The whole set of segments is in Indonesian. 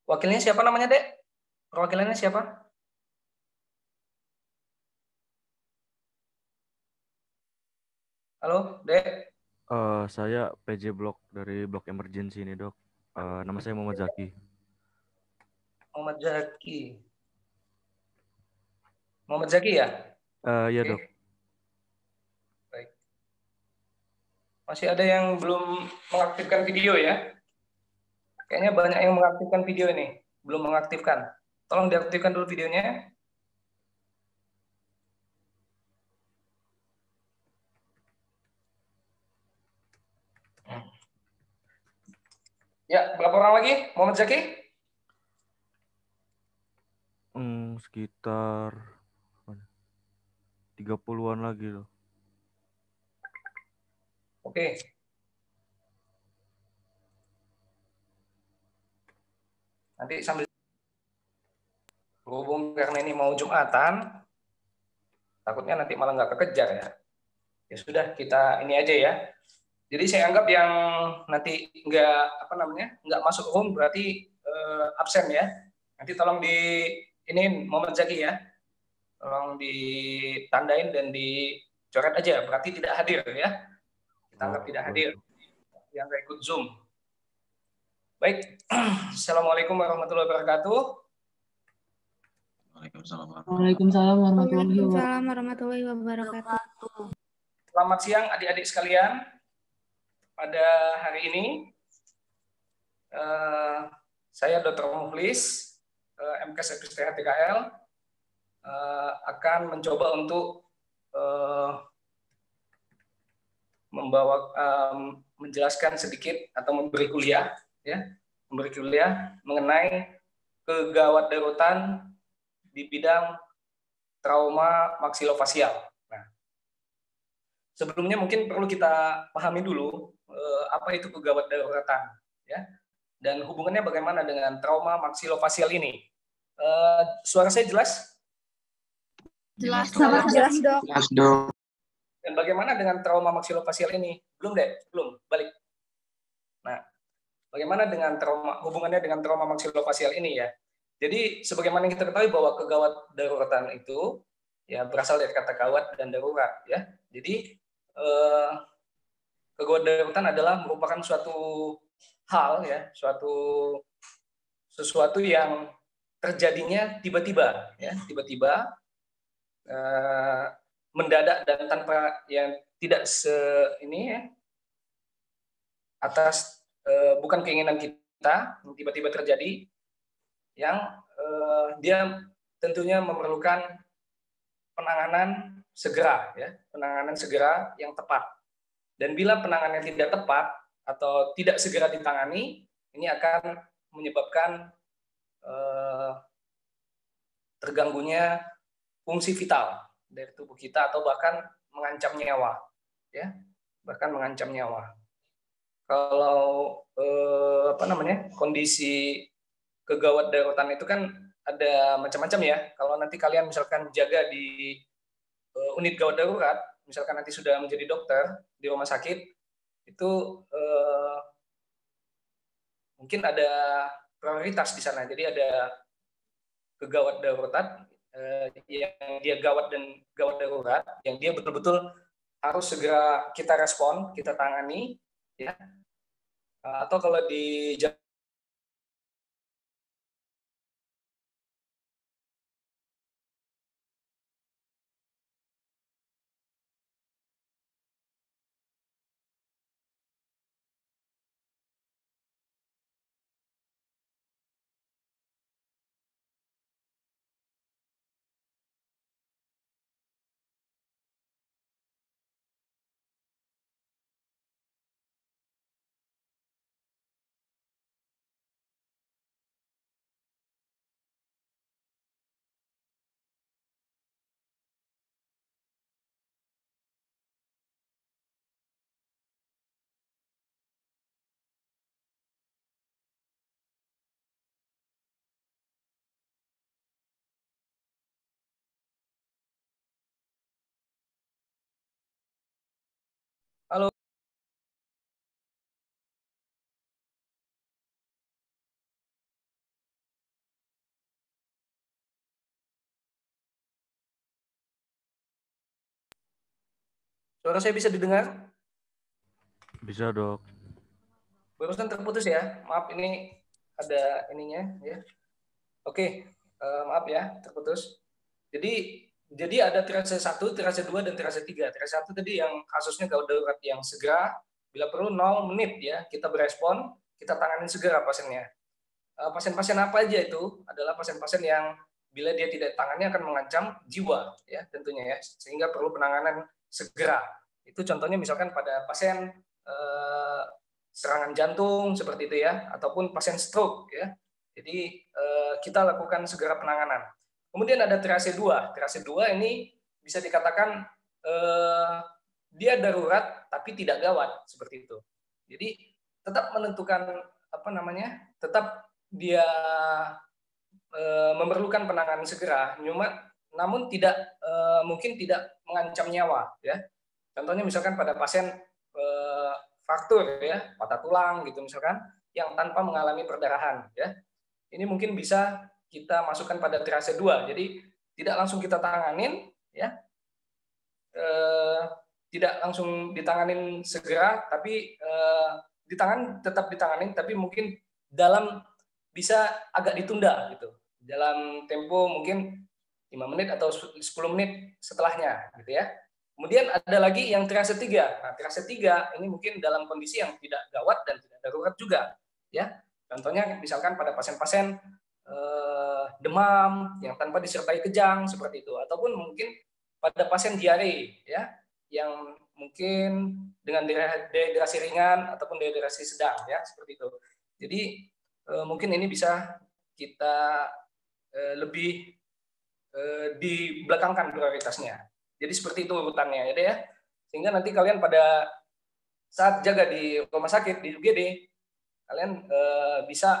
Wakilnya siapa namanya, Dek? Perwakilannya siapa? Halo, Dek. Saya PJ Blok dari Blok Emergency ini, Dok. Nama saya Muhammad Zaki. Muhammad Zaki. Muhammad Zaki ya? Ya, Oke. Dok. Baik. Masih ada yang belum mengaktifkan video ya? Kayaknya banyak yang mengaktifkan video ini. Belum mengaktifkan. Tolong diaktifkan dulu videonya. Ya, berapa orang lagi? Muhammad Zaki? Sekitar 30-an lagi, Dok. Oke. Nanti sambil berhubung karena ini mau Jumatan, takutnya nanti malah nggak kekejar ya. Ya sudah, kita ini aja ya. Jadi saya anggap yang nanti nggak masuk room berarti absen ya. Nanti tolong di ini Muhammad Zaki ya, tolong ditandain dan dicoret aja. Berarti tidak hadir ya. Kita anggap tidak Boleh, hadir. Dok. Yang nggak ikut Zoom. Baik, Assalamualaikum warahmatullahi wabarakatuh. Waalaikumsalam warahmatullahi wabarakatuh. Selamat siang adik-adik sekalian. Pada hari ini saya Dr. Mukhlis, MKes FSTH TKL, akan mencoba untuk menjelaskan sedikit atau memberi kuliah mengenai kegawat darutan di bidang trauma maksilofasial. Nah, sebelumnya mungkin perlu kita pahami dulu apa itu kegawat daruratan, ya, dan hubungannya bagaimana dengan trauma maksilofasial ini. Suara saya jelas? Jelas, Dok. Jelas, Dok. Dan bagaimana dengan trauma maksilofasial ini? Belum deh, belum. Balik. Nah, bagaimana dengan hubungannya dengan trauma maksilofasial ini ya? Jadi sebagaimana yang kita ketahui bahwa kegawat daruratan itu ya berasal dari kata gawat dan darurat ya. Jadi kegawat daruratan adalah merupakan suatu hal ya, sesuatu yang terjadinya tiba-tiba ya, tiba-tiba mendadak dan tanpa yang tidak ini ya, atas bukan keinginan kita, tiba-tiba terjadi yang dia tentunya memerlukan penanganan segera ya, penanganan segera yang tepat. Dan bila penanganan tidak tepat atau tidak segera ditangani, ini akan menyebabkan terganggunya fungsi vital dari tubuh kita atau bahkan mengancam nyawa ya, bahkan mengancam nyawa. Kalau kondisi kegawat daruratan itu kan ada macam-macam ya. Kalau nanti kalian misalkan jaga di unit gawat darurat, misalkan nanti sudah menjadi dokter di rumah sakit, itu mungkin ada prioritas di sana. Jadi ada kegawat darurat yang dia gawat dan gawat darurat, yang dia betul-betul harus segera kita respon, kita tangani, ya. Atau kalau di halo. Suara saya bisa didengar? Bisa, Dok. Barusan terputus ya. Maaf, ini ada ininya ya. Oke, maaf ya, terputus. Jadi ada triase 1, triase 2, dan triase 3. Triase 1 tadi yang kasusnya gawat darurat yang segera, bila perlu 0 menit ya, kita berespon, kita tangani segera pasiennya. Pasien-pasien apa aja itu? Adalah pasien-pasien yang bila dia tidak tangani akan mengancam jiwa ya tentunya ya, sehingga perlu penanganan segera. Itu contohnya misalkan pada pasien serangan jantung seperti itu ya, ataupun pasien stroke ya. Jadi kita lakukan segera penanganan. Kemudian ada triase 2. Triase 2 ini bisa dikatakan dia darurat tapi tidak gawat seperti itu. Jadi tetap menentukan apa namanya? Tetap dia memerlukan penanganan segera, namun tidak mungkin tidak mengancam nyawa ya. Contohnya misalkan pada pasien fraktur ya, patah tulang gitu misalkan, yang tanpa mengalami perdarahan ya. Ini mungkin bisa kita masukkan pada triase 2. Jadi tidak langsung kita tanganin ya. Tidak langsung ditanganin segera, tapi tetap ditanganin, tapi mungkin dalam bisa agak ditunda gitu. Dalam tempo mungkin 5 menit atau 10 menit setelahnya gitu ya. Kemudian ada lagi yang triase 3. Nah, triase 3 ini mungkin dalam kondisi yang tidak gawat dan tidak darurat juga, ya. Contohnya misalkan pada pasien-pasien demam yang tanpa disertai kejang seperti itu, ataupun mungkin pada pasien diare, ya, yang mungkin dengan dehidrasi ringan ataupun dehidrasi sedang, ya, seperti itu. Jadi mungkin ini bisa kita lebih dibelakangkan prioritasnya. Jadi seperti itu urutannya ya. Sehingga nanti kalian pada saat jaga di rumah sakit di UGD kalian bisa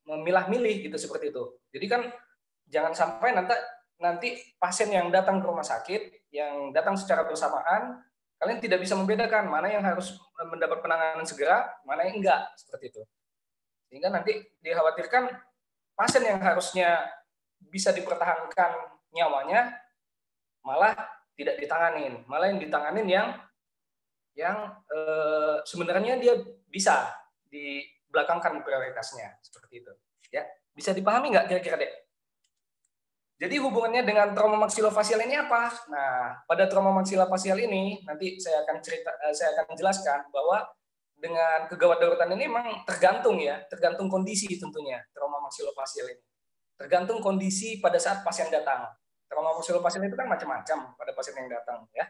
memilah-milih gitu seperti itu. Jadi kan jangan sampai nanti pasien yang datang ke rumah sakit yang datang secara bersamaan kalian tidak bisa membedakan mana yang harus mendapat penanganan segera, mana yang enggak seperti itu. Sehingga nanti dikhawatirkan pasien yang harusnya bisa dipertahankan nyawanya malah tidak ditanganin, malah yang ditanganin yang sebenarnya dia bisa dibelakangkan prioritasnya seperti itu. Ya, bisa dipahami nggak kira-kira, Dek? Jadi hubungannya dengan trauma maksilofasial ini apa? Nah, pada trauma maksilofasial ini nanti saya akan jelaskan bahwa dengan kegawat daruratan ini memang tergantung kondisi tentunya trauma maksilofasial ini. Tergantung kondisi pada saat pasien datang. Trauma maksilofasial itu kan macam-macam pada pasien yang datang ya.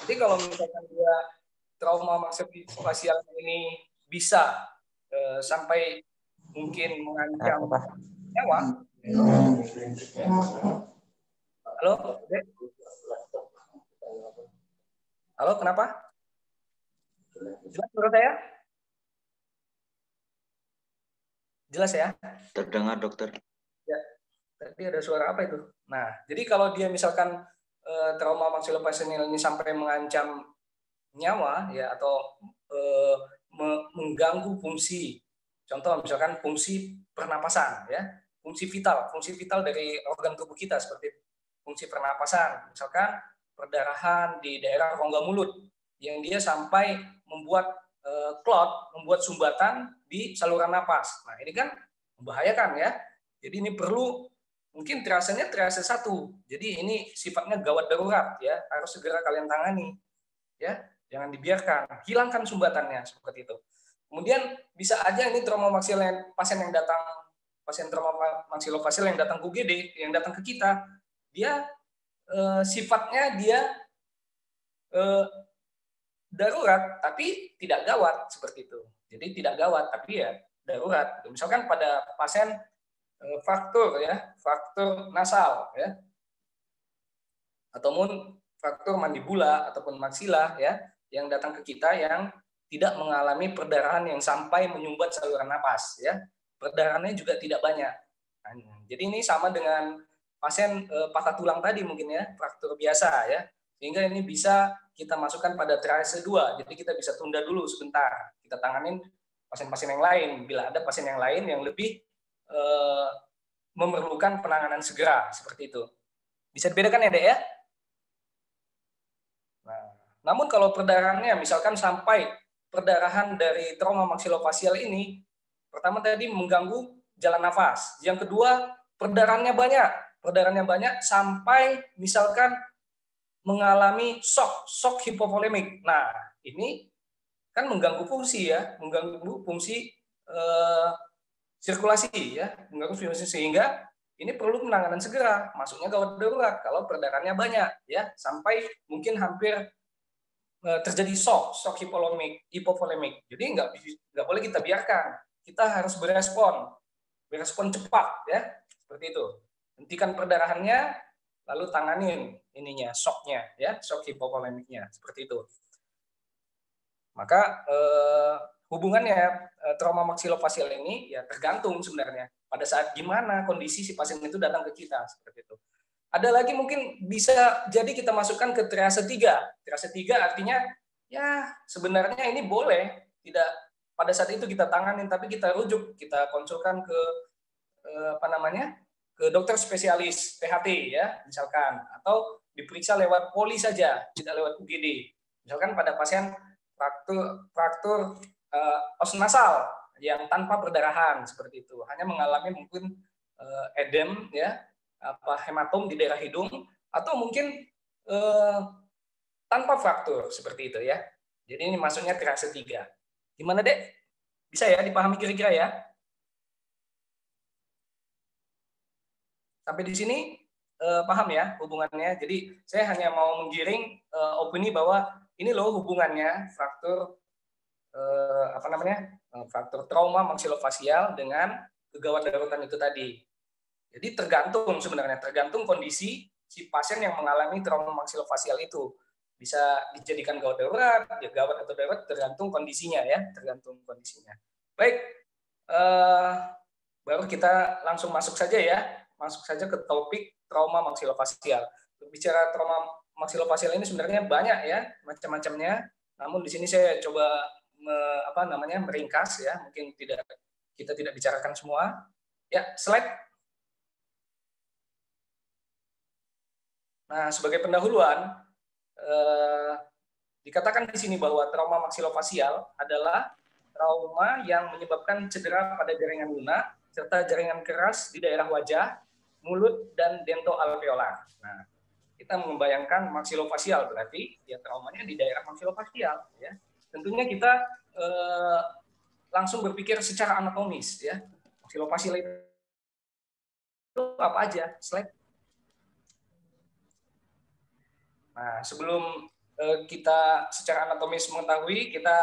Jadi kalau misalkan dia trauma maksilofasial ini bisa sampai mungkin mengancam nyawa. Halo, Dek? Halo, kenapa? Jelas menurut saya? Jelas ya? Terdengar, dokter. Ya, tadi ada suara apa itu? Nah, jadi kalau dia misalkan trauma maksilofasial ini sampai mengancam nyawa ya atau mengganggu fungsi, contoh misalkan fungsi pernapasan ya, fungsi vital dari organ tubuh kita seperti fungsi pernapasan, misalkan perdarahan di daerah rongga mulut yang dia sampai membuat clot, membuat sumbatan di saluran napas. Nah, ini kan membahayakan ya. Jadi ini perlu mungkin triasenya triase 1. Jadi ini sifatnya gawat darurat ya, harus segera kalian tangani. Ya, jangan dibiarkan, hilangkan sumbatannya seperti itu. Kemudian bisa aja ini trauma maksilofasial pasien trauma maksilofasial yang datang ke UGD, yang datang ke kita, dia sifatnya dia darurat tapi tidak gawat seperti itu. Jadi tidak gawat tapi ya darurat. Misalkan pada pasien fraktur nasal ya, ataupun fraktur mandibula ataupun maksila ya, yang datang ke kita yang tidak mengalami perdarahan yang sampai menyumbat saluran napas ya, perdarahannya juga tidak banyak. Nah, jadi ini sama dengan pasien patah tulang tadi mungkin ya, fraktur biasa ya, sehingga ini bisa kita masukkan pada triase 2. Jadi kita bisa tunda dulu sebentar, kita tanganin pasien-pasien yang lain bila ada pasien yang lain yang lebih memerlukan penanganan segera seperti itu. Bisa dibedakan ya, Dek ya? Namun kalau perdarahannya misalkan sampai perdarahan dari trauma maksilofasial ini, pertama tadi mengganggu jalan nafas. Yang kedua, perdarahannya banyak sampai misalkan mengalami shock hipovolemik. Nah, ini kan mengganggu fungsi sirkulasi ya, mengganggu fungsi, sehingga ini perlu penanganan segera, masuknya gawat darurat kalau perdarahannya banyak ya, sampai mungkin hampir terjadi shock hipovolemik. Jadi nggak boleh kita biarkan, kita harus berespon cepat ya, seperti itu. Hentikan perdarahannya, lalu tanganin ininya, shocknya ya, shock hipovolemiknya, seperti itu. Maka hubungannya trauma maksilofasial ini ya tergantung sebenarnya pada saat gimana kondisi si pasien itu datang ke kita, seperti itu. Ada lagi mungkin bisa jadi kita masukkan ke triase 3. Triase 3 artinya ya sebenarnya ini boleh tidak pada saat itu kita tanganin, tapi kita rujuk, kita konsulkan ke ke dokter spesialis PHT ya misalkan, atau diperiksa lewat poli saja, tidak lewat UGD. Misalkan pada pasien fraktur os nasal yang tanpa perdarahan, seperti itu, hanya mengalami mungkin edem ya, hematom di daerah hidung, atau mungkin tanpa fraktur, seperti itu ya. Jadi ini maksudnya triase 3. Gimana Dek? Bisa ya dipahami kira-kira ya? Sampai di sini paham ya hubungannya. Jadi saya hanya mau menggiring opini bahwa ini loh hubungannya fraktur fraktur trauma maksilofasial dengan kegawat daruratan itu tadi. Jadi tergantung kondisi si pasien yang mengalami trauma maksilofasial itu. Bisa dijadikan gawat darurat, ya gawat atau darurat tergantung kondisinya ya, tergantung kondisinya. Baik, baru kita langsung masuk saja ke topik trauma maksilofasial. Bicara trauma maksilofasial ini sebenarnya banyak ya macam-macamnya. Namun di sini saya coba meringkas ya, mungkin kita tidak bicarakan semua. Ya, slide. Nah, sebagai pendahuluan dikatakan di sini bahwa trauma maksilofasial adalah trauma yang menyebabkan cedera pada jaringan lunak serta jaringan keras di daerah wajah, mulut, dan dentoalveolar. Nah, kita membayangkan maksilofasial berarti ya traumanya di daerah maksilofasial ya. Tentunya kita langsung berpikir secara anatomis ya. Maksilofasial itu apa aja? Slide. Nah, sebelum kita secara anatomis mengetahui, kita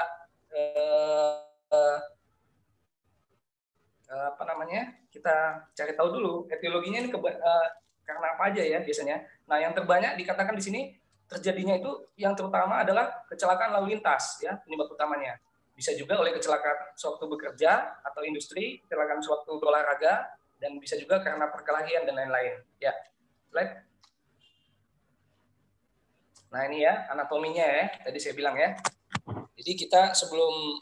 kita cari tahu dulu etiologinya ini karena apa aja ya biasanya. Nah, yang terbanyak dikatakan di sini terjadinya itu yang terutama adalah kecelakaan lalu lintas ya, penyebab utamanya. Bisa juga oleh kecelakaan sewaktu bekerja atau industri, kecelakaan sewaktu berolahraga, dan bisa juga karena perkelahian dan lain-lain. Ya, slide. Nah, ini ya anatominya ya, tadi saya bilang ya. Jadi kita sebelum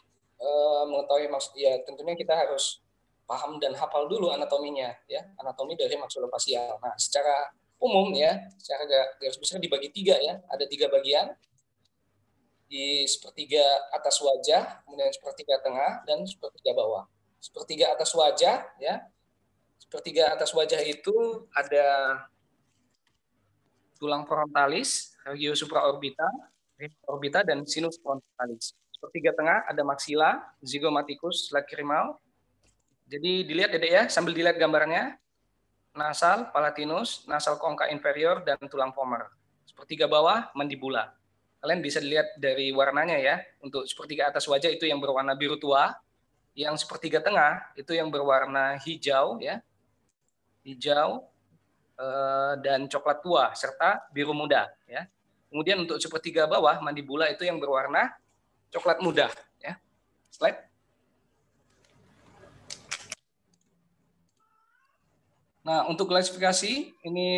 mengetahui ya tentunya kita harus paham dan hafal dulu anatominya ya, anatomi dari maksilofasial. Nah, secara umum ya, secara garis besar dibagi 3 ya, ada 3 bagian. Di sepertiga atas wajah, kemudian sepertiga tengah, dan sepertiga bawah. Sepertiga atas wajah ya, sepertiga atas wajah itu ada tulang frontalis, regio supraorbita, orbita, dan sinus frontalis. Sepertiga tengah ada maksila, zygomaticus lacrimal. Jadi dilihat Dedek ya, sambil dilihat gambarnya, nasal, palatinus, nasal kongka inferior, dan tulang vomer. Sepertiga bawah, mandibula. Kalian bisa dilihat dari warnanya ya, untuk sepertiga atas wajah itu yang berwarna biru tua, yang sepertiga tengah itu yang berwarna hijau ya, hijau dan coklat tua serta biru muda ya. Kemudian untuk sepertiga bawah mandibula itu yang berwarna coklat muda ya. Slide. Nah, untuk klasifikasi ini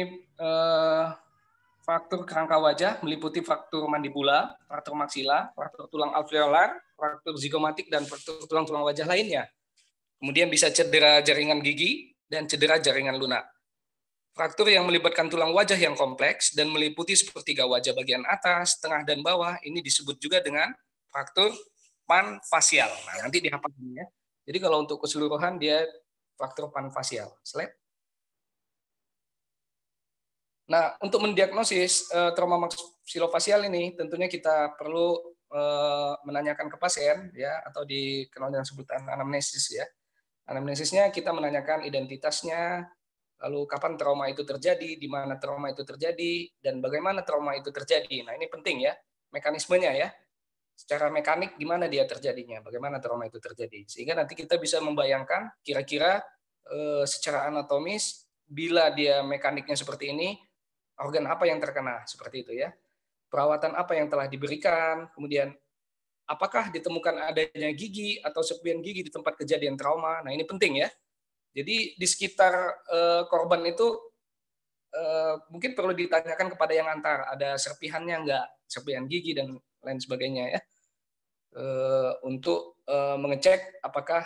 fraktur kerangka wajah meliputi fraktur mandibula, fraktur maksila, fraktur tulang alveolar, fraktur zigomatik, dan fraktur tulang-tulang wajah lainnya. Kemudian bisa cedera jaringan gigi dan cedera jaringan lunak. Fraktur yang melibatkan tulang wajah yang kompleks dan meliputi sepertiga wajah bagian atas, tengah, dan bawah, ini disebut juga dengan fraktur panfasial. Nah, nanti dihafal ya. Jadi kalau untuk keseluruhan dia fraktur panfasial. Slide. Nah, untuk mendiagnosis trauma maksilofasial ini, tentunya kita perlu menanyakan ke pasien, ya, atau dikenal dengan sebutan anamnesis, ya. Anamnesisnya kita menanyakan identitasnya, lalu kapan trauma itu terjadi, di mana trauma itu terjadi, dan bagaimana trauma itu terjadi. Nah, ini penting ya, mekanismenya ya. Secara mekanik gimana dia terjadinya, bagaimana trauma itu terjadi. Sehingga nanti kita bisa membayangkan kira-kira secara anatomis, bila dia mekaniknya seperti ini, organ apa yang terkena, seperti itu ya. Perawatan apa yang telah diberikan, kemudian apakah ditemukan adanya gigi atau serpihan gigi di tempat kejadian trauma. Nah, ini penting ya. Jadi di sekitar korban itu mungkin perlu ditanyakan kepada yang antar, ada serpihannya enggak, serpihan gigi dan lain sebagainya ya, untuk mengecek apakah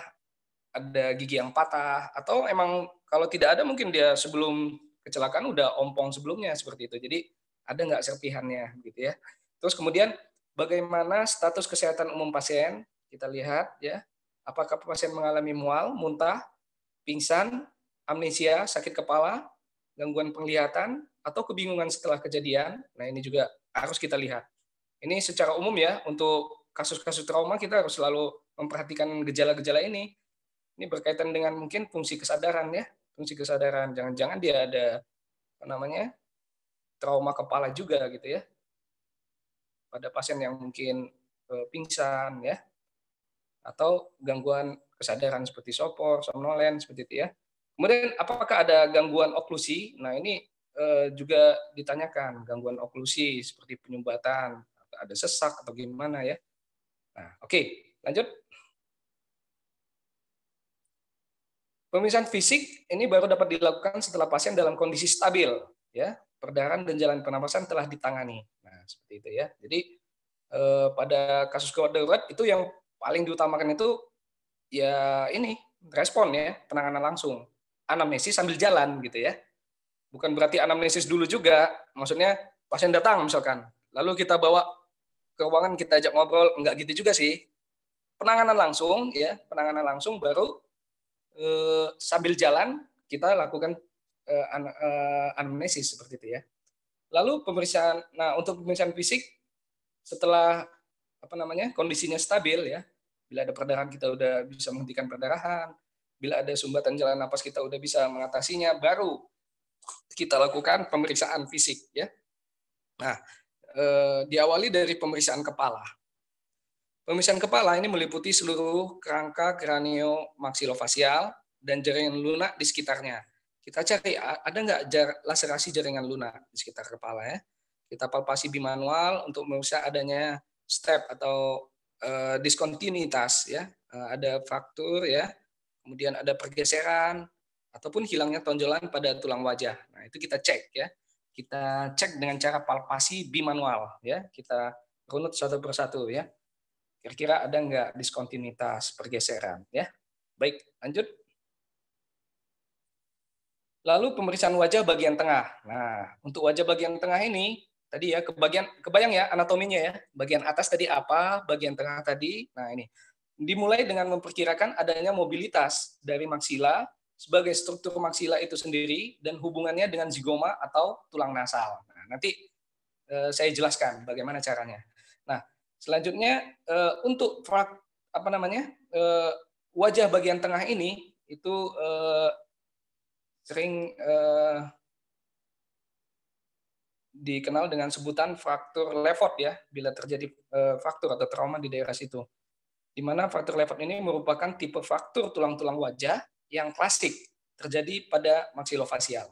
ada gigi yang patah atau emang kalau tidak ada mungkin dia sebelum kecelakaan udah ompong sebelumnya seperti itu. Jadi ada nggak serpihannya gitu ya. Terus kemudian bagaimana status kesehatan umum pasien, kita lihat ya, apakah pasien mengalami mual, muntah, pingsan, amnesia, sakit kepala, gangguan penglihatan, atau kebingungan setelah kejadian. Nah, ini juga harus kita lihat. Ini secara umum ya, untuk kasus-kasus trauma kita harus selalu memperhatikan gejala-gejala ini. Ini berkaitan dengan mungkin fungsi kesadaran ya, fungsi kesadaran. Jangan-jangan dia ada apa namanya trauma kepala juga gitu ya. Pada pasien yang mungkin pingsan ya, atau gangguan kesadaran seperti sopor, somnolen seperti itu ya. Kemudian apakah ada gangguan oklusi? Nah, ini juga ditanyakan gangguan oklusi seperti penyumbatan, ada sesak atau gimana ya. Nah, oke, lanjut. Pemeriksaan fisik ini baru dapat dilakukan setelah pasien dalam kondisi stabil, ya, perdarahan dan jalan pernapasan telah ditangani. Nah, seperti itu ya. Jadi pada kasus gawat darurat itu yang paling diutamakan itu ya ini respon ya, penanganan langsung, anamnesis sambil jalan gitu ya. Bukan berarti anamnesis dulu juga, maksudnya pasien datang misalkan, lalu kita bawa ke ruangan kita ajak ngobrol, enggak gitu juga sih. Penanganan langsung ya, penanganan langsung baru sambil jalan kita lakukan anamnesis seperti itu ya. Lalu pemeriksaan, nah untuk pemeriksaan fisik setelah apa namanya kondisinya stabil ya, bila ada perdarahan kita udah bisa menghentikan perdarahan, bila ada sumbatan jalan napas kita udah bisa mengatasinya, baru kita lakukan pemeriksaan fisik ya. Nah, diawali dari pemeriksaan kepala. Pemeriksaan kepala ini meliputi seluruh kerangka kraniomaksilofasial dan jaringan lunak di sekitarnya. Kita cari ada nggak laserasi jaringan lunak di sekitar kepala ya. Kita palpasi bimanual untuk memeriksa adanya step atau diskontinuitas ya, ada fraktur ya, kemudian ada pergeseran ataupun hilangnya tonjolan pada tulang wajah. Nah, itu kita cek ya. Kita cek dengan cara palpasi bimanual ya. Kita runut satu persatu ya. Kira-kira ada nggak diskontinuitas pergeseran ya. Baik, lanjut. Lalu pemeriksaan wajah bagian tengah. Nah, untuk wajah bagian tengah ini tadi ya kebayang ya anatominya ya. Bagian atas tadi apa, bagian tengah tadi. Nah, ini dimulai dengan memperkirakan adanya mobilitas dari maksila sebagai struktur maksila itu sendiri dan hubungannya dengan zigoma atau tulang nasal. Nah, nanti saya jelaskan bagaimana caranya. Nah, selanjutnya untuk apa namanya wajah bagian tengah ini itu sering dikenal dengan sebutan fraktur Lefort ya, bila terjadi fraktur atau trauma di daerah situ. Di mana fraktur Lefort ini merupakan tipe fraktur tulang-tulang wajah yang klasik terjadi pada maksilofasial.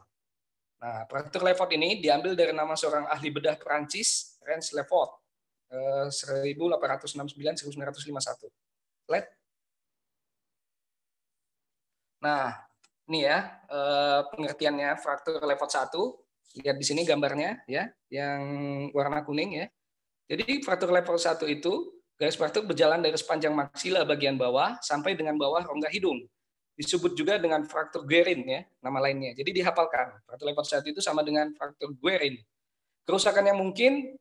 Nah, fraktur Lefort ini diambil dari nama seorang ahli bedah Perancis, Rennes Lefort, 1869-1951. Slide. Nah, ini ya pengertiannya fraktur Lefort 1. Lihat di sini gambarnya ya, yang warna kuning ya. Jadi fraktur Lefort 1 itu garis fraktur berjalan dari sepanjang maksila bagian bawah sampai dengan bawah rongga hidung. disebut juga dengan fraktur Guerin ya, nama lainnya. Jadi dihafalkan. Fraktur level 1 itu sama dengan fraktur Guerin. Kerusakan yang mungkin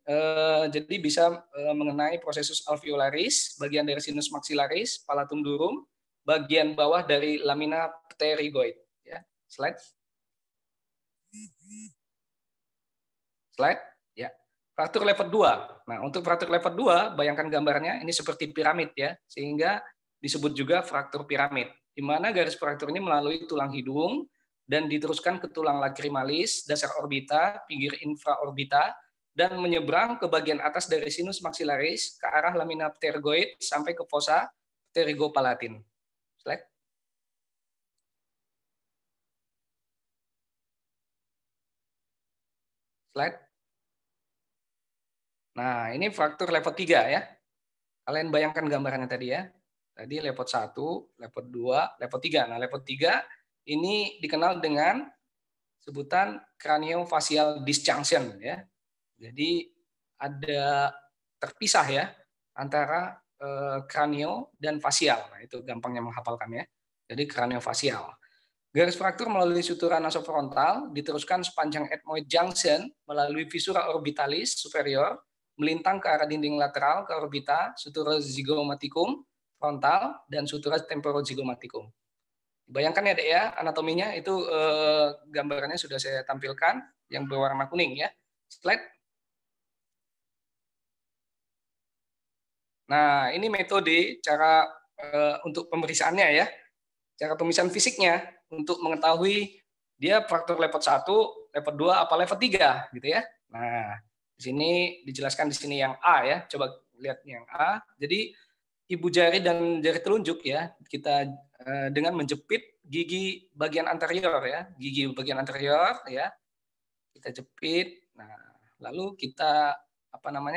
jadi bisa mengenai prosesus alveolaris, bagian dari sinus maxillaris, palatum durum, bagian bawah dari lamina pterygoid. Ya, slide. Slide. Ya. Fraktur level 2. Nah, untuk fraktur level 2, bayangkan gambarnya ini seperti piramid ya, sehingga disebut juga fraktur piramid, di mana garis fraktur ini melalui tulang hidung dan diteruskan ke tulang lacrimalis, dasar orbita, pinggir infraorbita, dan menyeberang ke bagian atas dari sinus maxillaris ke arah lamina pterygoid sampai ke fossa pterygopalatin. Slide. Slide. Nah, ini fraktur level 3 ya. Kalian bayangkan gambarannya tadi ya. Tadi level 1, level 2, level 3. Nah, level 3 ini dikenal dengan sebutan craniofacial disjunction ya. Jadi ada terpisah ya antara kranio dan fasial. Nah, itu gampangnya menghafalkan ya. Jadi craniofacial. Garis fraktur melalui sutura nasofrontal diteruskan sepanjang ethmoid junction melalui visura orbitalis superior melintang ke arah dinding lateral ke orbita, sutura zygomaticum frontal dan sutura temporozygomaticum. Bayangkan ya Dek ya, anatominya itu gambarannya sudah saya tampilkan yang berwarna kuning ya. Slide. Nah, ini metode cara untuk pemeriksaannya ya. Cara pemeriksaan fisiknya untuk mengetahui dia fraktur level 1, level 2 apa level 3 gitu ya. Nah, di sini dijelaskan di sini yang A ya. Coba lihat yang A. Jadi ibu jari dan jari telunjuk ya, kita dengan menjepit gigi bagian anterior ya, gigi bagian anterior ya, kita jepit. Nah, lalu kita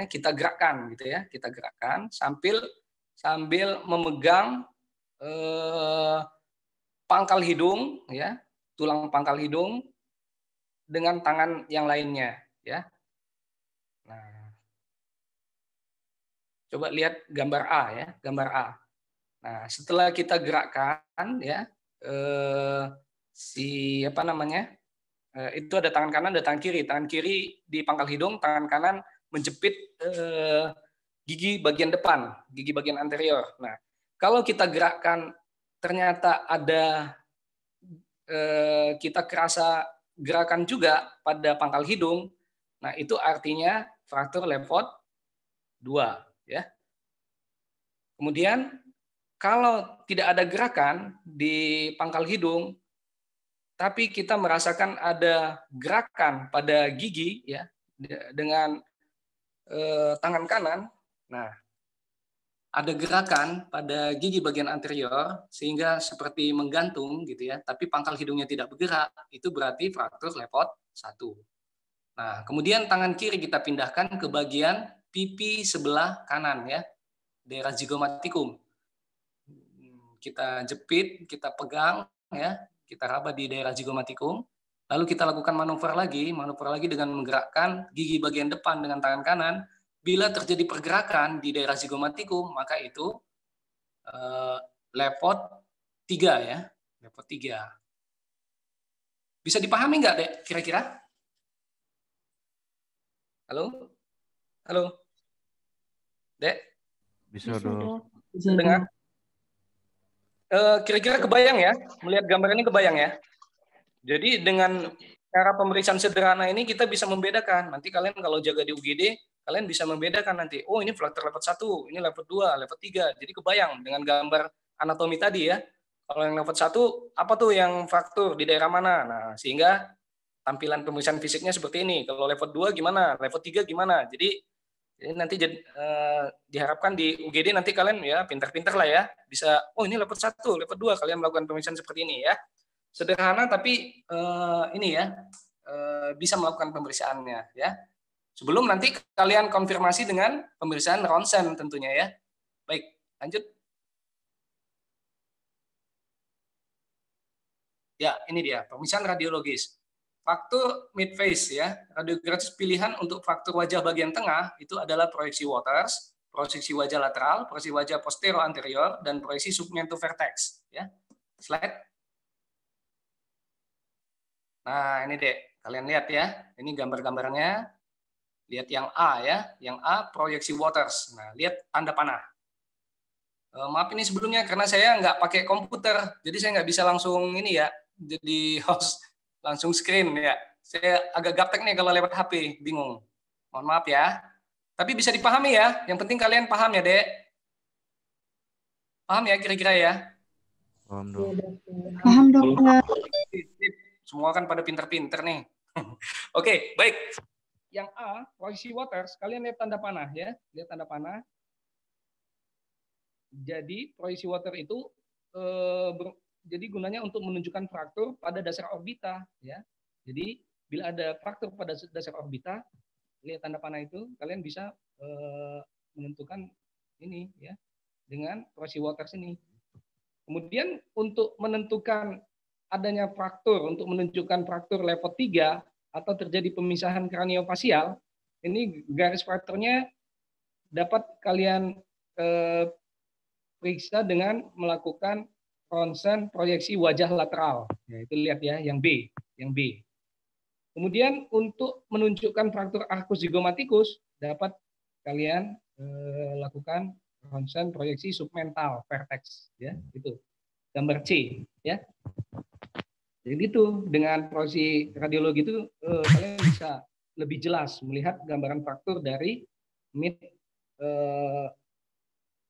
kita gerakkan gitu ya, kita gerakkan sambil memegang pangkal hidung ya, tulang pangkal hidung dengan tangan yang lainnya ya. Nah, coba lihat gambar A ya, gambar A. Nah, setelah kita gerakkan ya itu ada tangan kanan, ada tangan kiri. Tangan kiri di pangkal hidung, tangan kanan menjepit gigi bagian depan, gigi bagian anterior. Nah, kalau kita gerakkan ternyata ada kita kerasa gerakan juga pada pangkal hidung, nah itu artinya fraktur level 2 ya. Kemudian kalau tidak ada gerakan di pangkal hidung, tapi kita merasakan ada gerakan pada gigi ya dengan tangan kanan, nah ada gerakan pada gigi bagian anterior sehingga seperti menggantung gitu ya, tapi pangkal hidungnya tidak bergerak, itu berarti fraktur level 1. Nah, kemudian tangan kiri kita pindahkan ke bagian pipi sebelah kanan ya, daerah zygomaticum. Kita jepit, kita pegang ya, kita raba di daerah zygomaticum. Lalu kita lakukan manuver lagi dengan menggerakkan gigi bagian depan dengan tangan kanan. Bila terjadi pergerakan di daerah zygomaticum, maka itu level 3 ya, level 3. Bisa dipahami nggak, Dek, kira-kira? Halo? Halo? Dek? Bisa dong. Bisa dengar? Kira-kira kebayang ya, melihat gambar ini kebayang ya. Jadi dengan cara pemeriksaan sederhana ini kita bisa membedakan. Nanti kalian kalau jaga di UGD, kalian bisa membedakan nanti. Oh, ini fraktur level 1, ini level 2, level 3. Jadi kebayang dengan gambar anatomi tadi ya. Kalau yang level 1, apa tuh yang fraktur di daerah mana? Nah, sehingga tampilan pemeriksaan fisiknya seperti ini. Kalau level 2 gimana? Level 3 gimana? Jadi nanti diharapkan di UGD nanti kalian ya pintar-pintar lah ya, bisa ini level 1, level 2 kalian melakukan pemeriksaan seperti ini ya. Sederhana tapi ini ya bisa melakukan pemeriksaannya ya. Sebelum nanti kalian konfirmasi dengan pemeriksaan ronsen tentunya ya. Baik, lanjut. Ya, ini dia pemeriksaan radiologis. Fraktur midface ya, radiografis pilihan untuk fraktur wajah bagian tengah itu adalah proyeksi Waters, proyeksi wajah lateral, proyeksi wajah posterior anterior, dan proyeksi submental vertex. Ya, slide. Nah, ini Dek, kalian lihat ya. Ini gambar-gambarnya. Lihat yang A ya. Yang A proyeksi waters. Nah, lihat tanda panah. Maaf ini sebelumnya karena saya nggak pakai komputer, jadi saya nggak bisa langsung ini ya, jadi host langsung screen ya. Saya agak gaptek nih kalau lewat HP, bingung. Mohon maaf ya. Tapi bisa dipahami ya. Yang penting kalian paham ya, Dek. Paham ya kira-kira ya? Paham dong. Paham dokter. Semua kan pada pinter-pinter nih. Oke, baik. Yang A, proyeksi waters, kalian lihat tanda panah ya. Lihat tanda panah. Jadi proyeksi water itu jadi gunanya untuk menunjukkan fraktur pada dasar orbita ya. Jadi bila ada fraktur pada dasar orbita, lihat tanda panah itu, kalian bisa menentukan ini ya dengan proyeksi water ini. Kemudian untuk menentukan adanya fraktur, untuk menunjukkan fraktur level 3 atau terjadi pemisahan kraniofasial, ini garis frakturnya dapat kalian periksa dengan melakukan ronsen proyeksi wajah lateral. Ya, itu lihat ya, yang B. Kemudian untuk menunjukkan fraktur arcus zygomatikus dapat kalian lakukan ronsen proyeksi submental vertex ya, itu. Gambar C ya. Jadi itu dengan proyeksi radiologi itu kalian bisa lebih jelas melihat gambaran fraktur dari mid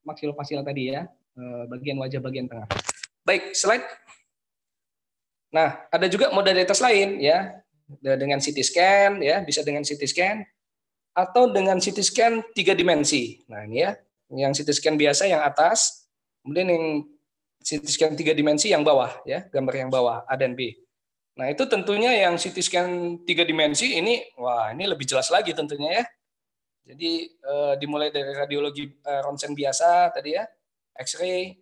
maksilofasial tadi ya, bagian wajah bagian tengah. Baik, slide. Nah, ada juga modalitas lain ya, dengan CT scan ya, bisa dengan CT scan atau dengan CT scan 3 dimensi. Nah, ini ya, yang CT scan biasa yang atas, kemudian yang CT scan 3 dimensi yang bawah ya, gambar yang bawah A dan B. Nah, itu tentunya yang CT scan 3 dimensi ini, wah ini lebih jelas lagi tentunya ya. Jadi dimulai dari radiologi ronsen biasa tadi ya, X-ray,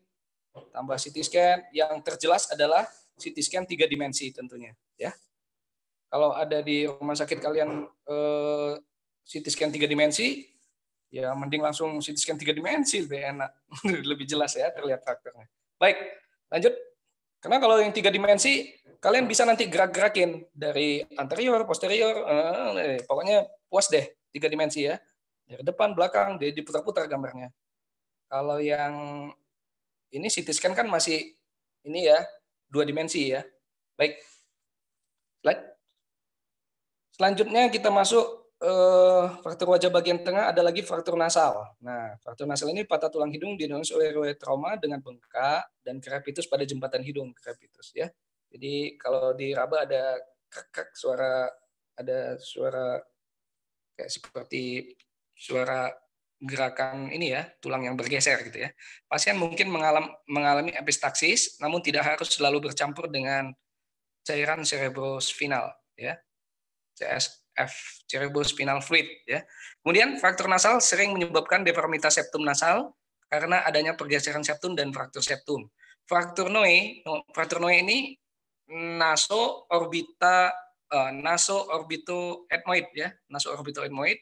tambah CT scan, yang terjelas adalah CT scan 3 dimensi tentunya ya. Kalau ada di rumah sakit kalian CT scan 3 dimensi, ya mending langsung CT scan 3 dimensi lebih enak, lebih jelas ya terlihat faktornya. Baik, lanjut. Karena kalau yang 3 dimensi, kalian bisa nanti gerak-gerakin dari anterior, posterior, pokoknya puas deh 3 dimensi ya. Dari depan, belakang, dia diputar-putar gambarnya. Kalau yang ini CT scan kan masih ini ya, 2 dimensi ya. Baik. Slide. Selanjutnya kita masuk fraktur wajah bagian tengah, ada lagi fraktur nasal. Nah, fraktur nasal ini patah tulang hidung didiagnosis oleh riwayat trauma dengan bengkak dan krepitus pada jembatan hidung, krepitus ya. Jadi kalau di raba ada krek suara, ada suara kayak seperti suara gerakan ini ya, tulang yang bergeser gitu ya. Pasien mungkin mengalami epistaksis, namun tidak harus selalu bercampur dengan cairan cerebrospinal ya. CSF, cerebrospinal fluid ya. Kemudian fraktur nasal sering menyebabkan deformitas septum nasal karena adanya pergeseran septum dan fraktur septum. Fraktur Noe ini naso orbitoetmoid ya, naso orbitoetmoid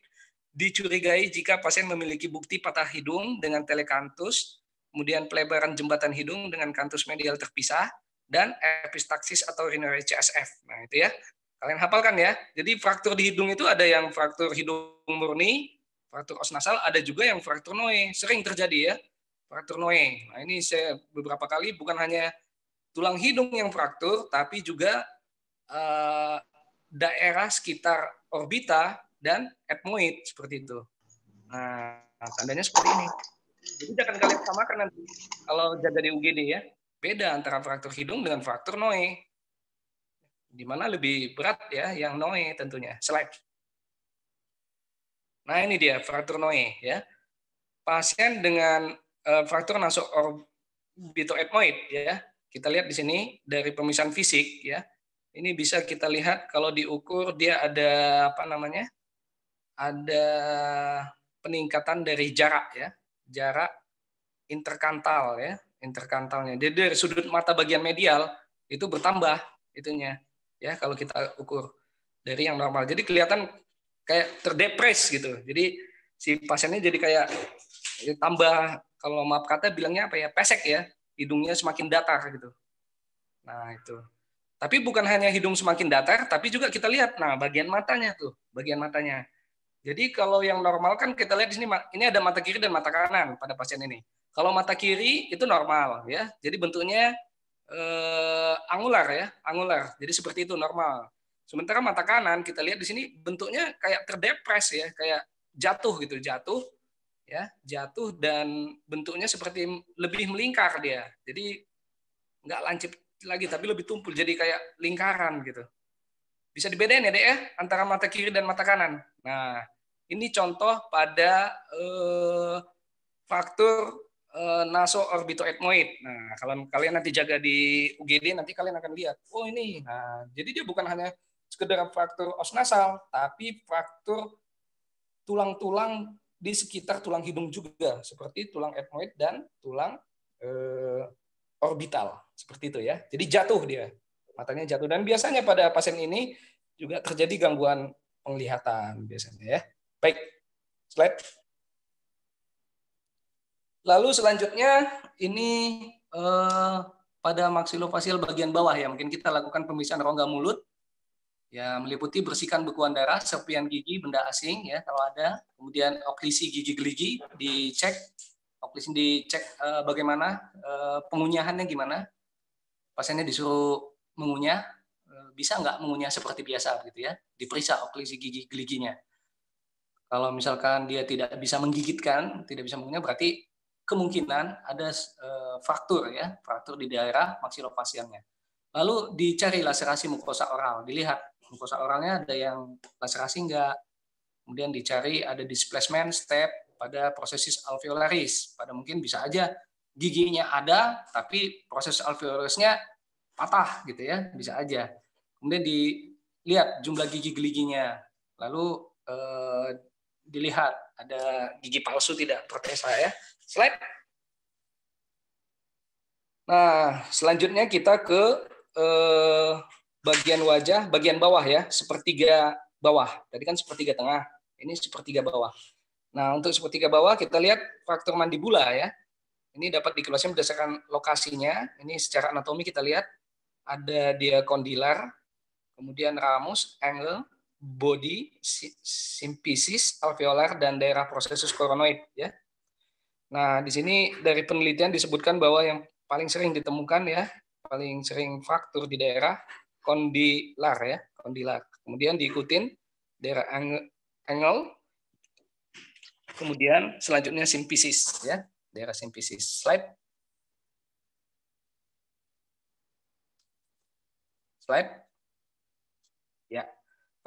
dicurigai jika pasien memiliki bukti patah hidung dengan telekantus, kemudian pelebaran jembatan hidung dengan kantus medial terpisah, dan epistaksis atau urinary CSF. Nah, itu ya. Kalian hafalkan ya. Jadi fraktur di hidung itu ada yang fraktur hidung murni, fraktur os nasal, ada juga yang fraktur Noe. Sering terjadi ya, fraktur Noe. Nah, ini saya beberapa kali bukan hanya tulang hidung yang fraktur, tapi juga daerah sekitar orbita dan etmoid seperti itu. Nah, tandanya seperti ini. Jadi jangan kalian samakan nanti kalau jaga di UGD ya. Beda antara fraktur hidung dengan fraktur Noe. Di mana lebih berat ya yang Noe tentunya. Slide. Nah, ini dia fraktur Noe ya. Pasien dengan fraktur naso orbitoetmoid ya. Kita lihat di sini dari pemisahan fisik ya. Ini bisa kita lihat kalau diukur dia ada apa namanya? Ada peningkatan dari jarak ya. Jarak interkantal ya, interkantalnya. Jadi dari sudut mata bagian medial itu bertambah itunya ya kalau kita ukur dari yang normal. Jadi kelihatan kayak terdepres gitu. Jadi si pasiennya jadi kayak tambah, kalau maaf kata bilangnya apa ya, pesek ya, hidungnya semakin datar gitu. Nah itu. Tapi bukan hanya hidung semakin datar, tapi juga kita lihat, nah bagian matanya tuh, bagian matanya. Jadi kalau yang normal kan kita lihat di sini, ini ada mata kiri dan mata kanan pada pasien ini. Kalau mata kiri itu normal ya, jadi bentuknya angular ya, angular. Jadi seperti itu normal. Sementara mata kanan kita lihat di sini bentuknya kayak terdepres ya, kayak jatuh gitu, jatuh ya, jatuh dan bentuknya seperti lebih melingkar dia. Jadi nggak lancip lagi tapi lebih tumpul jadi kayak lingkaran gitu. Bisa dibedain ya, Dek ya, antara mata kiri dan mata kanan. Nah, ini contoh pada fraktur naso-orbitoetmoid. Nah, kalau kalian nanti jaga di UGD nanti kalian akan lihat, oh ini. Nah, jadi dia bukan hanya sekedar fraktur os nasal, tapi fraktur tulang-tulang di sekitar tulang hidung juga, seperti tulang etmoid dan tulang orbital, seperti itu ya. Jadi jatuh dia, matanya jatuh. Dan biasanya pada pasien ini juga terjadi gangguan penglihatan biasanya ya. Baik, slide. Lalu selanjutnya ini pada maksilofasial bagian bawah ya, mungkin kita lakukan pemeriksaan rongga mulut. Ya, meliputi bersihkan bekuan darah, serpian gigi, benda asing ya kalau ada. Kemudian oklisi gigi geligi dicek, oklisi dicek bagaimana pengunyahannya gimana. Pasiennya disuruh mengunyah, bisa nggak mengunyah seperti biasa gitu ya. Diperiksa oklisi gigi geliginya. Kalau misalkan dia tidak bisa menggigitkan, tidak bisa mengunyah, berarti kemungkinan ada fraktur ya, fraktur di daerah maksilofasialnya. Lalu dicari laserasi mukosa oral, dilihat mukosa oralnya ada yang laserasi enggak. Kemudian dicari ada displacement step pada prosesis alveolaris. Pada mungkin bisa aja giginya ada tapi proses alveolarisnya patah gitu ya, bisa aja. Kemudian dilihat jumlah gigi geliginya. Lalu dilihat ada gigi palsu tidak, protesa ya. Slide. Nah, selanjutnya kita ke bagian wajah, bagian bawah ya, sepertiga bawah. Tadi kan sepertiga tengah, ini sepertiga bawah. Nah, untuk sepertiga bawah kita lihat fraktur mandibula ya. Ini dapat dikeluarkan berdasarkan lokasinya. Ini secara anatomi kita lihat ada dia kondilar, kemudian ramus, angle, body, simpisis, alveolar, dan daerah prosesus koronoid ya. Nah, di sini dari penelitian disebutkan bahwa yang paling sering ditemukan ya, paling sering fraktur di daerah kondilar ya, kondilar. Kemudian diikutin daerah angle, kemudian selanjutnya simpisis ya, daerah simpisis. Slide. Slide. Ya.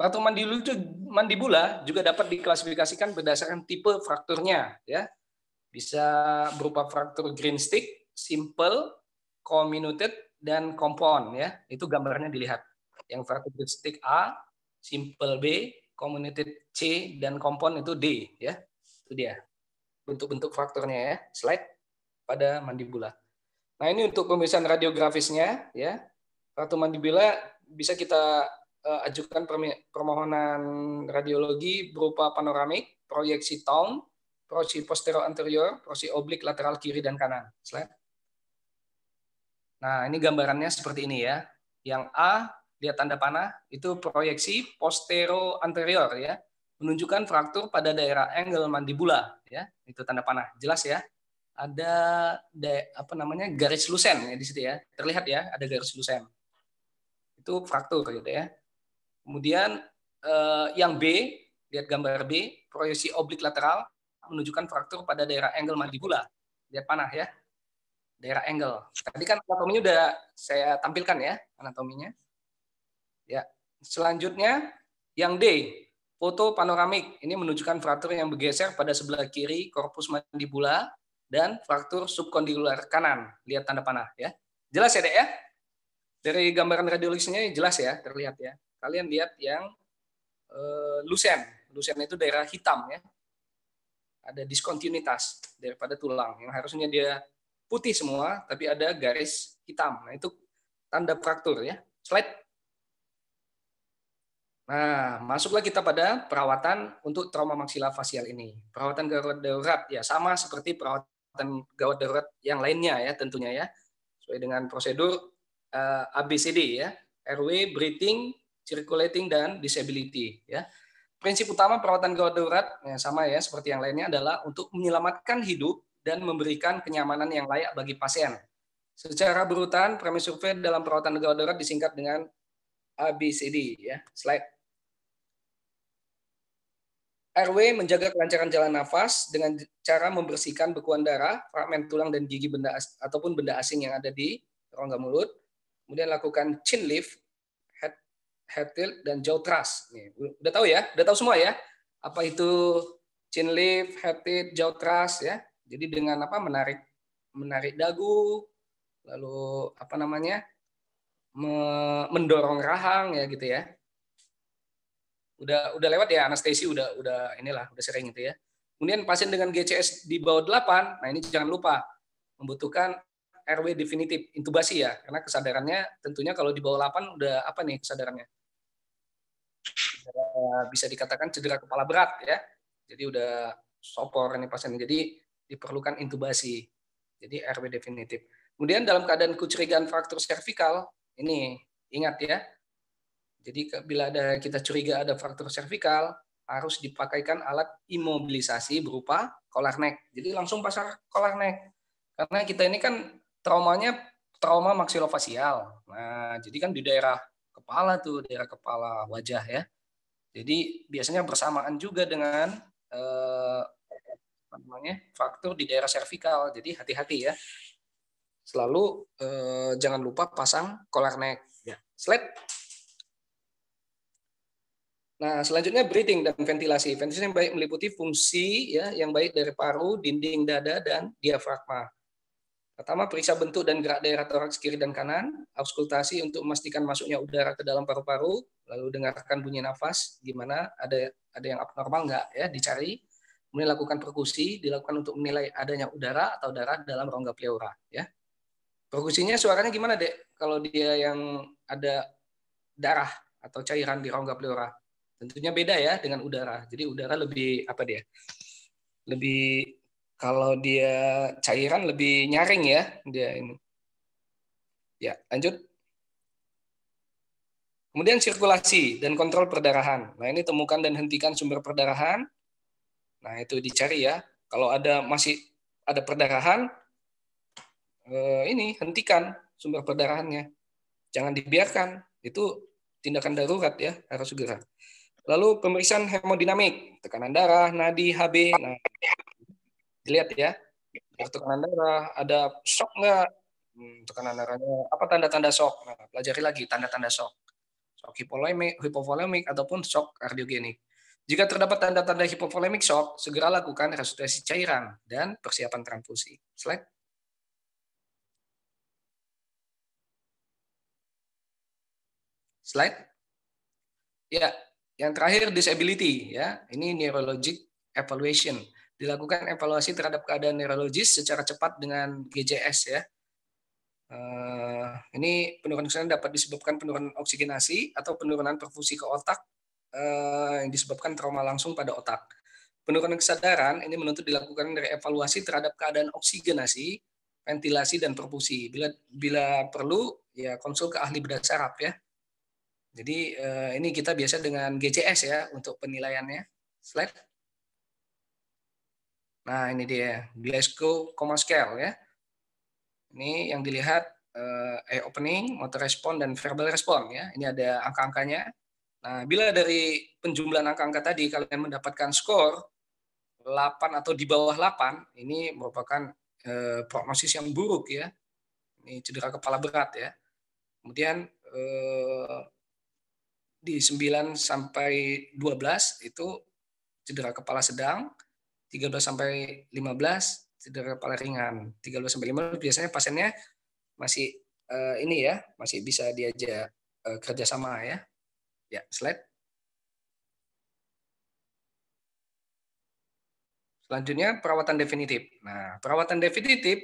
Fraktur mandibula juga dapat diklasifikasikan berdasarkan tipe frakturnya ya. Bisa berupa fraktur green stick, simple, comminuted, dan compound ya. Itu gambarnya dilihat. Yang fraktur green stick A, simple B, comminuted C, dan compound itu D ya. Itu dia. Bentuk-bentuk frakturnya ya. Slide pada mandibula. Nah, ini untuk pemeriksaan radiografisnya ya. Fraktur mandibula bisa kita ajukan permohonan radiologi berupa panoramik, proyeksi Towne, proyeksi posterior anterior, proyeksi oblik lateral kiri dan kanan. Slide. Nah, ini gambarannya seperti ini ya. Yang A, lihat tanda panah, itu proyeksi posterior anterior ya. Menunjukkan fraktur pada daerah angle mandibula ya. Itu tanda panah. Jelas ya. Ada garis lusen ya di situ ya. Terlihat ya, ada garis lusen. Itu fraktur gitu ya. Kemudian yang B, lihat gambar B, proyeksi oblik lateral menunjukkan fraktur pada daerah angle mandibula. Lihat panah ya. Daerah angle. Tadi kan anatominya udah saya tampilkan ya, anatominya. Ya. Selanjutnya yang D, foto panoramik. Ini menunjukkan fraktur yang bergeser pada sebelah kiri korpus mandibula dan fraktur subkondilular kanan. Lihat tanda panah ya. Jelas ya, Dek ya? Dari gambaran radiologisnya jelas ya, terlihat ya. Kalian lihat yang lusen. Lusen itu daerah hitam ya. Ada diskontinuitas daripada tulang yang harusnya dia putih semua tapi ada garis hitam. Nah, itu tanda fraktur ya. Slide. Nah, masuklah kita pada perawatan untuk trauma maksilofacial ini. Perawatan gawat darurat ya sama seperti perawatan gawat darurat yang lainnya ya tentunya ya. Sesuai dengan prosedur ABCD ya. airway, breathing, circulating, dan disability. Ya. Prinsip utama perawatan gawat darurat sama ya seperti yang lainnya adalah untuk menyelamatkan hidup dan memberikan kenyamanan yang layak bagi pasien. Secara berurutan, premis survei dalam perawatan gawat darurat disingkat dengan ABCD. Ya. Slide. Airway menjaga kelancaran jalan nafas dengan cara membersihkan bekuan darah, fragmen tulang dan gigi ataupun benda asing yang ada di rongga mulut. Kemudian lakukan chin lift, head tilt, dan jaw thrust. Nih, udah tahu ya? Udah tahu semua ya? Apa itu chin lift, head tilt, jaw thrust ya? Jadi dengan apa? Menarik dagu, lalu apa namanya? Mendorong rahang ya gitu ya. Udah lewat ya anestesi udah sering gitu ya. Kemudian pasien dengan GCS di bawah 8, nah ini jangan lupa membutuhkan airway definitif intubasi ya, karena kesadarannya tentunya kalau di bawah 8 udah apa nih kesadarannya? Bisa dikatakan cedera kepala berat ya. Jadi udah sopor ini pasiennya. Jadi diperlukan intubasi. Jadi airway definitif. Kemudian dalam keadaan kecurigaan fraktur servikal, ini ingat ya. Jadi bila kita curiga ada fraktur servikal, harus dipakaikan alat imobilisasi berupa collar neck. Jadi langsung pasang collar neck. Karena kita ini kan trauma maksilofasial. Nah, jadi kan di daerah kepala tuh, daerah kepala wajah ya. Jadi biasanya bersamaan juga dengan fraktur di daerah servikal. Jadi hati-hati ya. Selalu jangan lupa pasang collar neck. Ya. Slide. Nah, selanjutnya breathing dan ventilasi. Ventilasi yang baik meliputi fungsi ya yang baik dari paru, dinding dada, dan diafragma. Pertama, periksa bentuk dan gerak daerah toraks kiri dan kanan, auskultasi untuk memastikan masuknya udara ke dalam paru-paru, lalu dengarkan bunyi nafas, gimana ada yang abnormal nggak ya, dicari. Kemudian lakukan perkusi, dilakukan untuk menilai adanya udara atau darah dalam rongga pleura ya. Perkusinya suaranya gimana, Dek? Kalau dia yang ada darah atau cairan di rongga pleura. Tentunya beda ya dengan udara. Jadi udara lebih apa dia? Lebih kalau dia cairan lebih nyaring ya dia ini. Ya, lanjut. Kemudian sirkulasi dan kontrol perdarahan. Nah, ini temukan dan hentikan sumber perdarahan. Nah, itu dicari ya. Kalau masih ada perdarahan, ini hentikan sumber perdarahannya. Jangan dibiarkan. Itu tindakan darurat ya, harus segera. Lalu pemeriksaan hemodinamik, tekanan darah, nadi, HB. Nah, dilihat ya, tekanan darah, ada shock nggak? Tekanan darahnya, apa tanda-tanda shock? Nah, pelajari lagi tanda-tanda shock. Shock hipovolemik ataupun shock kardiogenik. Jika terdapat tanda-tanda hipovolemik shock, segera lakukan resusitasi cairan dan persiapan transfusi. Slide. Slide. Ya, yang terakhir disability ya. Ini neurologic evaluation. Dilakukan evaluasi terhadap keadaan neurologis secara cepat dengan GCS ya. Ini penurunan oksigen dapat disebabkan penurunan oksigenasi atau penurunan perfusi ke otak yang disebabkan trauma langsung pada otak. Penurunan kesadaran ini menuntut dilakukan dari evaluasi terhadap keadaan oksigenasi, ventilasi, dan perfusi. Bila perlu ya konsul ke ahli bedah saraf ya. Jadi ini kita biasa dengan GCS ya untuk penilaiannya. Slide. Nah ini dia Glasgow Coma Scale ya. Ini yang dilihat eye opening, motor respon, dan verbal respon ya. Ini ada angka-angkanya. Nah bila dari penjumlahan angka-angka tadi kalian mendapatkan skor 8 atau di bawah 8, ini merupakan prognosis yang buruk ya. Ini cedera kepala berat ya. Kemudian di 9 sampai 12 itu cedera kepala sedang, 13 sampai 15 cedera kepala ringan. 13 sampai 15 biasanya pasiennya masih ini ya, masih bisa diajak kerjasama ya. Ya, slide. Selanjutnya perawatan definitif. Nah, perawatan definitif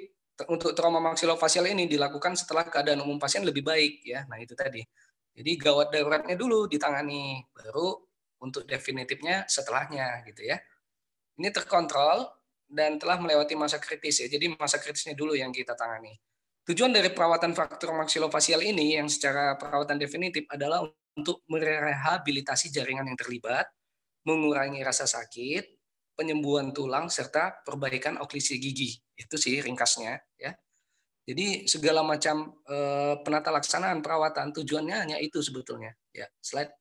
untuk trauma maksilofasial ini dilakukan setelah keadaan umum pasien lebih baik ya. Nah, itu tadi. Jadi gawat daruratnya dulu ditangani, baru untuk definitifnya setelahnya gitu ya. Ini terkontrol dan telah melewati masa kritis ya. Jadi masa kritisnya dulu yang kita tangani. Tujuan dari perawatan fraktur maksilofasial ini yang secara perawatan definitif adalah untuk merehabilitasi jaringan yang terlibat, mengurangi rasa sakit, penyembuhan tulang, serta perbaikan oklisi gigi. Itu sih ringkasnya. Ya. Jadi segala macam penata laksanaan perawatan tujuannya hanya itu sebetulnya. Ya, slide.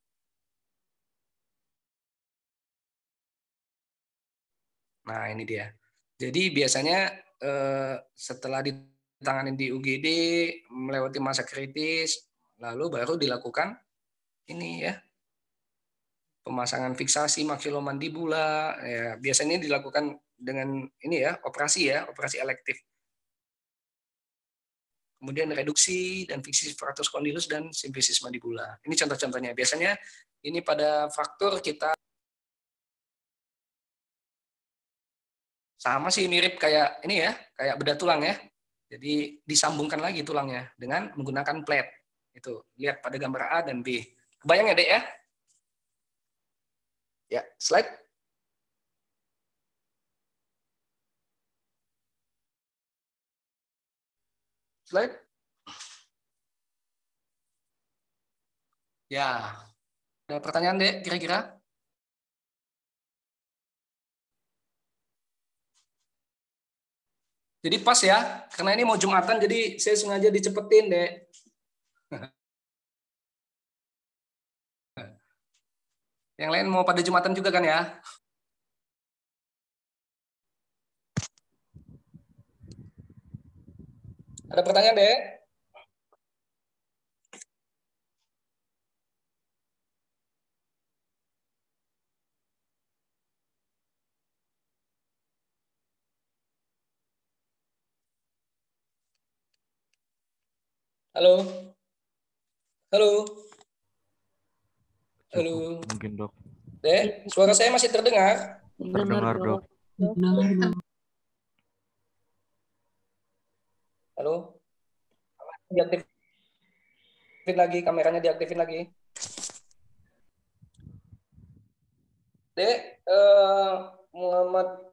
Nah ini dia. Jadi biasanya setelah ditangani di UGD melewati masa kritis, lalu baru dilakukan ini ya pemasangan fiksasi maksilomandibula. Ya, biasanya dilakukan dengan ini ya operasi elektif. Kemudian reduksi dan fiksi fraktur kondilus dan simplisis mandibula. Ini contoh-contohnya. Biasanya ini pada fraktur kita sama sih mirip kayak ini ya, kayak bedah tulang ya. Jadi disambungkan lagi tulangnya dengan menggunakan plate. Itu lihat pada gambar A dan B. Kebayang ya, Dek ya? Ya, slide. Slide. Ya. Ada pertanyaan, Dek, kira-kira? Jadi pas ya, karena ini mau Jumatan, jadi saya sengaja dicepetin, Dek. Yang lain mau pada Jumatan juga kan ya? Ada pertanyaan, Dek? Halo? Halo? Halo? Cukup mungkin dok. Dek, suara saya masih terdengar? Terdengar dok. Halo? Diaktifin lagi, kameranya diaktifin lagi. Dek, Muhammad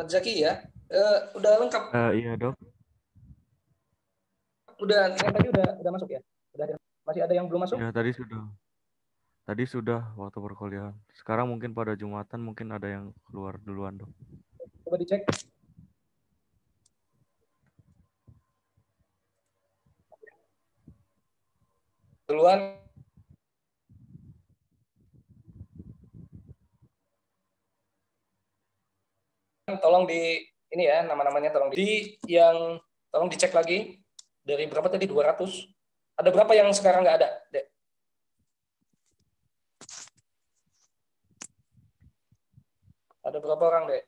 Zaki ya? Udah lengkap? Iya dok. Yang tadi udah masuk ya? Masih ada yang belum masuk? Ya tadi sudah. Tadi sudah waktu perkuliahan. Sekarang mungkin pada Jumatan mungkin ada yang keluar duluan dok. Coba dicek. Duluan. Tolong di ini ya nama-namanya tolong tolong dicek lagi dari berapa tadi 200. Ada berapa yang sekarang nggak ada, Dek? Ada berapa orang, Dek?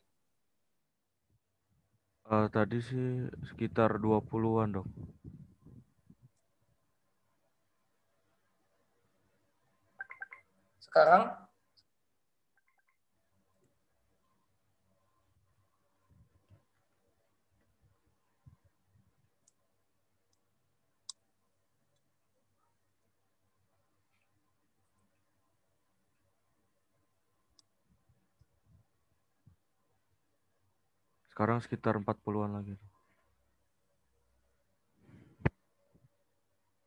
Tadi sih sekitar 20-an dok. Sekarang Sekarang sekitar 40-an lagi.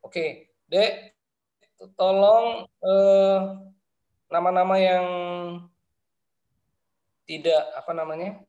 Oke, Dek, tolong nama-nama yang tidak apa namanya